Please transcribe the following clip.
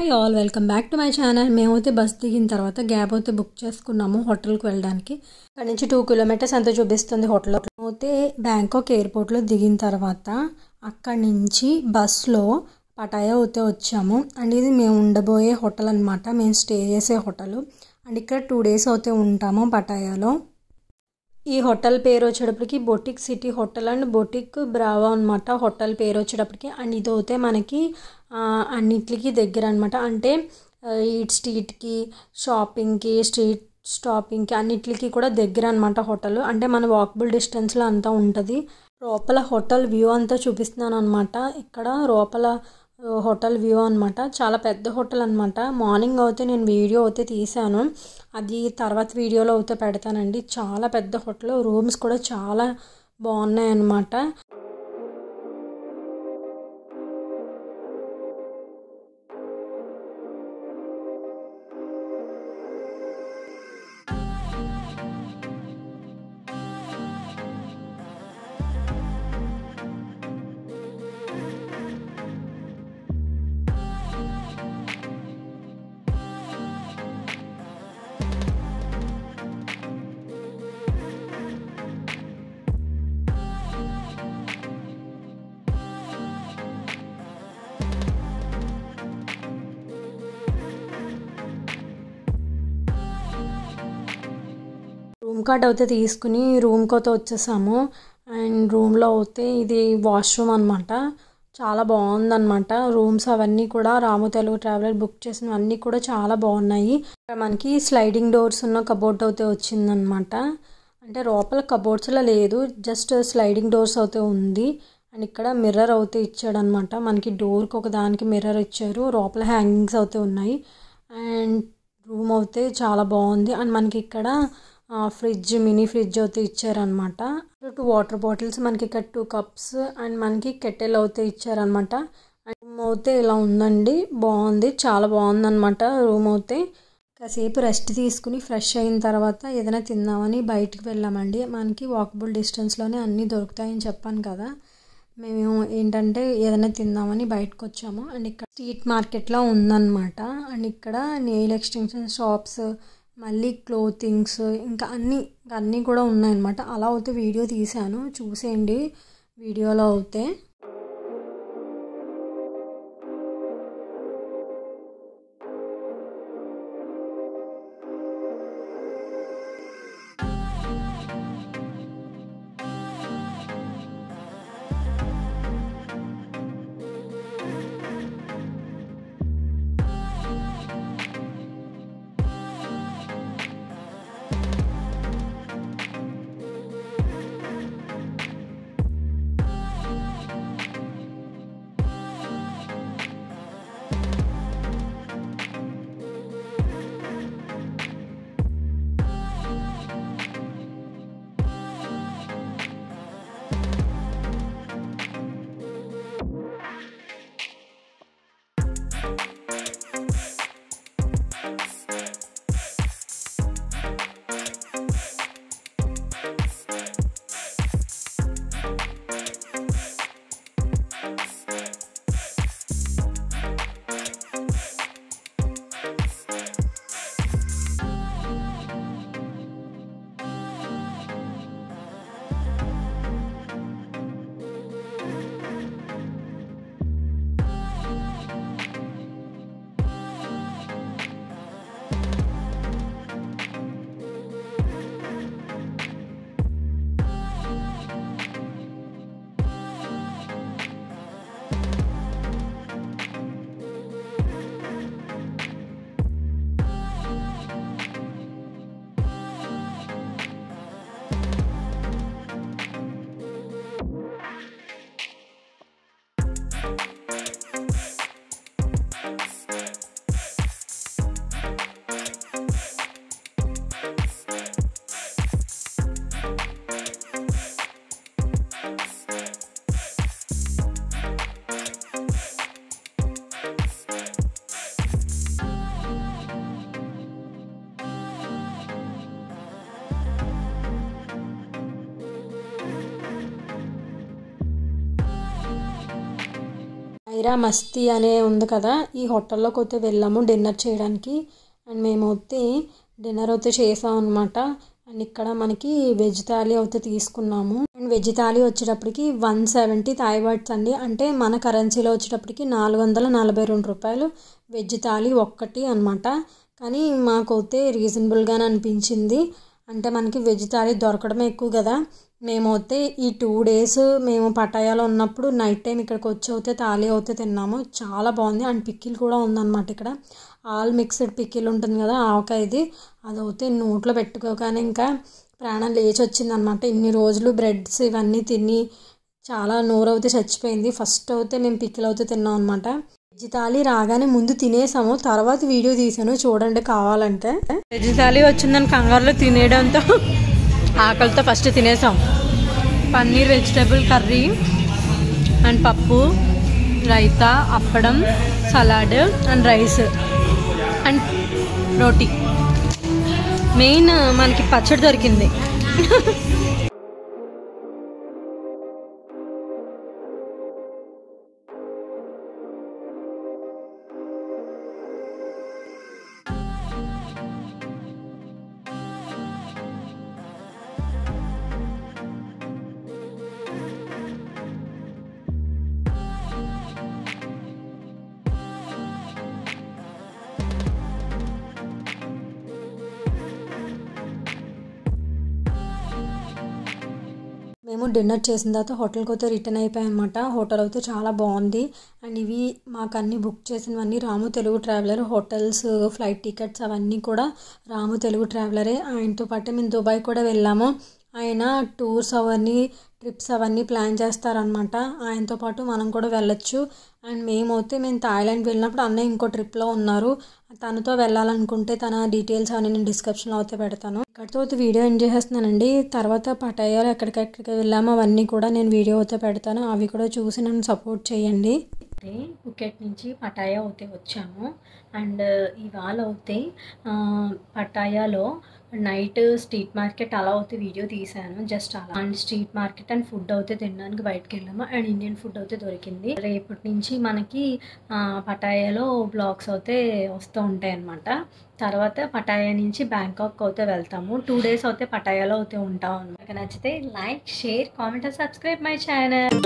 Hi all welcome back to my channel. మేమైతే bus దిగిన తర్వాత క్యాబ్ అయితే బుక్ చేసుకున్నాము హోటల్కి వెళ్ళడానికి. అక్కడ నుంచి 2 కిలోమీటర్స్ అంతా చూపిస్తుంది హోటల్. అయితే బ్యాంకాక్ ఎయిర్పోర్ట్లో దిగిన తర్వాత అక్కడి నుంచి బస్లో పటాయా అయితే వచ్చాము. అండ్ ఇది మేము ఉండబోయే హోటల్ అనమాట, మేము స్టే చేసే హోటల్. అండ్ ఇక్కడ 2 డేస్ అయితే ఉంటాము పటాయాలో. ఈ హోటల్ పేరు వచ్చేటప్పటికి boutique city hotel and boutique Bravo అనమాట హోటల్ పేరు వచ్చేటప్పటికి. అండ్ ఇది అయితే మనకి అన్నిటికి దగ్గర అనమాట, అంటే ఈట్ స్ట్రీట్కి, షాపింగ్కి, స్ట్రీట్ స్టాపింగ్కి అన్నిటికి కూడా దగ్గర అనమాట హోటల్. అంటే మన వాకబుల్ డిస్టెన్స్లో అంతా ఉంటుంది. లోపల హోటల్ వ్యూ అంతా చూపిస్తున్నాను అనమాట. ఇక్కడ లోపల హోటల్ వ్యూ అనమాట, చాలా పెద్ద హోటల్ అనమాట. మార్నింగ్ అయితే నేను వీడియో అయితే తీసాను, అది తర్వాత వీడియోలో అయితే పెడతానండి. చాలా పెద్ద హోటల్, రూమ్స్ కూడా చాలా బాగున్నాయి అన్నమాట. రూమ్ కార్డ్ అయితే తీసుకుని రూమ్కి అయితే వచ్చేసాము. అండ్ రూమ్లో అయితే ఇది వాష్రూమ్ అనమాట, చాలా బాగుందన్నమాట. రూమ్స్ అవన్నీ కూడా రాము తెలుగు ట్రావెలర్ బుక్ చేసినవన్నీ కూడా చాలా బాగున్నాయి. మనకి స్లైడింగ్ డోర్స్ ఉన్న కబోర్డ్ అయితే వచ్చిందనమాట. అంటే లోపల కబోర్డ్స్లో లేదు, జస్ట్ స్లైడింగ్ డోర్స్ అయితే ఉంది. అండ్ ఇక్కడ మిర్రర్ అయితే ఇచ్చాడనమాట, మనకి డోర్కి ఒక దానికి మిర్రర్ ఇచ్చారు. లోపల హ్యాంగింగ్స్ అయితే ఉన్నాయి. అండ్ రూమ్ అయితే చాలా బాగుంది. అండ్ మనకి ఇక్కడ ఫ్రిడ్జ్, మినీ ఫ్రిడ్జ్ అయితే ఇచ్చారనమాట. 2 వాటర్ బాటిల్స్, మనకి ఇక్కడ 2 కప్స్ అండ్ మనకి కెటిల్ అయితే ఇచ్చారనమాట. రూమ్ అయితే ఇలా ఉందండి, బాగుంది, చాలా బాగుందన్నమాట రూమ్ అయితే. కాసేపు రెస్ట్ తీసుకుని ఫ్రెష్ అయిన తర్వాత ఏదైనా తిందామని బయటికి వెళ్ళామండి. మనకి వాకబుల్ డిస్టెన్స్లోనే అన్నీ దొరుకుతాయని చెప్పాను కదా, మేము ఏంటంటే ఏదైనా తిందామని బయటకు వచ్చాము. అండ్ ఇక్కడ స్ట్రీట్ మార్కెట్లో ఉందన్నమాట. అండ్ ఇక్కడ నెయిల్ ఎక్స్టెన్షన్ షాప్స్, మళ్ళీ క్లోతింగ్స్, ఇంకా అన్నీ కూడా ఉన్నాయన్నమాట. అలా అయితే వీడియో తీశాను, చూసేయండి వీడియోలో అయితే. ఐరా మస్తీ అనే ఉంది కదా, ఈ హోటల్లోకి అయితే వెళ్ళాము డిన్నర్ చేయడానికి. అండ్ మేము అయితే డిన్నర్ అయితే చేసాం అనమాట. అండ్ ఇక్కడ మనకి వెజ్ థాలీ అయితే తీసుకున్నాము. అండ్ వెజ్ థాలీ వచ్చేటప్పటికి 170 థాయ్ బాట్స్ అండి, అంటే మన కరెన్సీలో వచ్చేటప్పటికి 442 రూపాయలు వెజ్ థాలీ ఒక్కటి అనమాట. కానీ మాకైతే రీజనబుల్గానే అనిపించింది. అంటే మనకి వెజ్ థాలీ దొరకడమే ఎక్కువ కదా. మేమైతే ఈ 2 days మేము పటాయాలో ఉన్నప్పుడు నైట్ టైం ఇక్కడికి వచ్చి అయితే థాలీ అయితే తిన్నాము. చాలా బాగుంది. అండ్ పిక్కిల్ కూడా ఉందన్నమాట. ఇక్కడ ఆల్ మిక్స్డ్ పిక్కిల్ ఉంటుంది కదా ఆవకాయది, అదైతే నోట్లో పెట్టుకోగానే ఇంకా ప్రాణం లేచి వచ్చిందనమాట. ఇన్ని రోజులు బ్రెడ్స్ ఇవన్నీ తిని చాలా నోరు అయితే చచ్చిపోయింది. ఫస్ట్ అయితే మేము పిక్కిల్ అయితే తిన్నాం అనమాట. వెజ్ థాలీ రాగానే ముందు తినేసాము, తర్వాత వీడియో తీసాను చూడండి కావాలంటే. వెజ్ థాలీ వచ్చిందని కంగారులో తినేయడంతో ఆకలితో ఫస్ట్ తినేసాం. పన్నీర్ వెజిటేబుల్ కర్రీ అండ్ పప్పు, raita, appadam, salad and rice and రోటీ. మెయిన్ మనకి పచ్చడి దొరికింది. మేము డిన్నర్ చేసిన తర్వాత హోటల్కి అయితే రిటర్న్ అయిపోయామన్నమాట. హోటల్ అయితే చాలా బాగుంది. అండ్ ఇవి మాకు అన్నీ బుక్ చేసినవన్నీ Ramu Telugu traveller. Hotels, flight tickets అవన్నీ కూడా రాము తెలుగు ట్రావెలరే. ఆయనతో పాటు మేము దుబాయ్ కూడా వెళ్ళాము. ఆయన టూర్స్ అవన్నీ ట్రిప్స్ అవన్నీ ప్లాన్ చేస్తారనమాట. ఆయనతో పాటు మనం కూడా వెళ్ళొచ్చు. అండ్ మేము థాయిలాండ్ వెళ్ళినప్పుడు అన్నయ్య ఇంకో ట్రిప్లో ఉన్నారు. తనతో వెళ్ళాలనుకుంటే తన డీటెయిల్స్ అవన్నీ నేను డిస్క్రిప్షన్లో అయితే పెడతాను. ఇక్కడితో అయితే వీడియో ఎంజాయ్ చేస్తున్నానండి. తర్వాత పటాయాలో ఎక్కడికెక్కడికి వెళ్ళామో అవన్నీ కూడా నేను వీడియో అయితే పెడతాను. అవి కూడా చూసి నన్ను సపోర్ట్ చేయండి. పుకెట్ నుంచి పటాయా అయితే వచ్చాము. అండ్ ఇవాళ అయితే పటాయాలో నైట్ స్ట్రీట్ మార్కెట్ అలా అయితే వీడియో తీసాను జస్ట్ అలా. And street market and food అయితే తినడానికి బయటకు వెళ్ళాము. అండ్ ఇండియన్ ఫుడ్ అయితే దొరికింది. రేపటి నుంచి మనకి పటాయాలో బ్లాగ్స్ అయితే వస్తూ ఉంటాయి అన్నమాట. తర్వాత పటాయా నుంచి బ్యాంకాక్ అయితే వెళ్తాము. 2 days అయితే పటాయాలో అయితే ఉంటాం. నచ్చితే like, share, comment and subscribe my channel.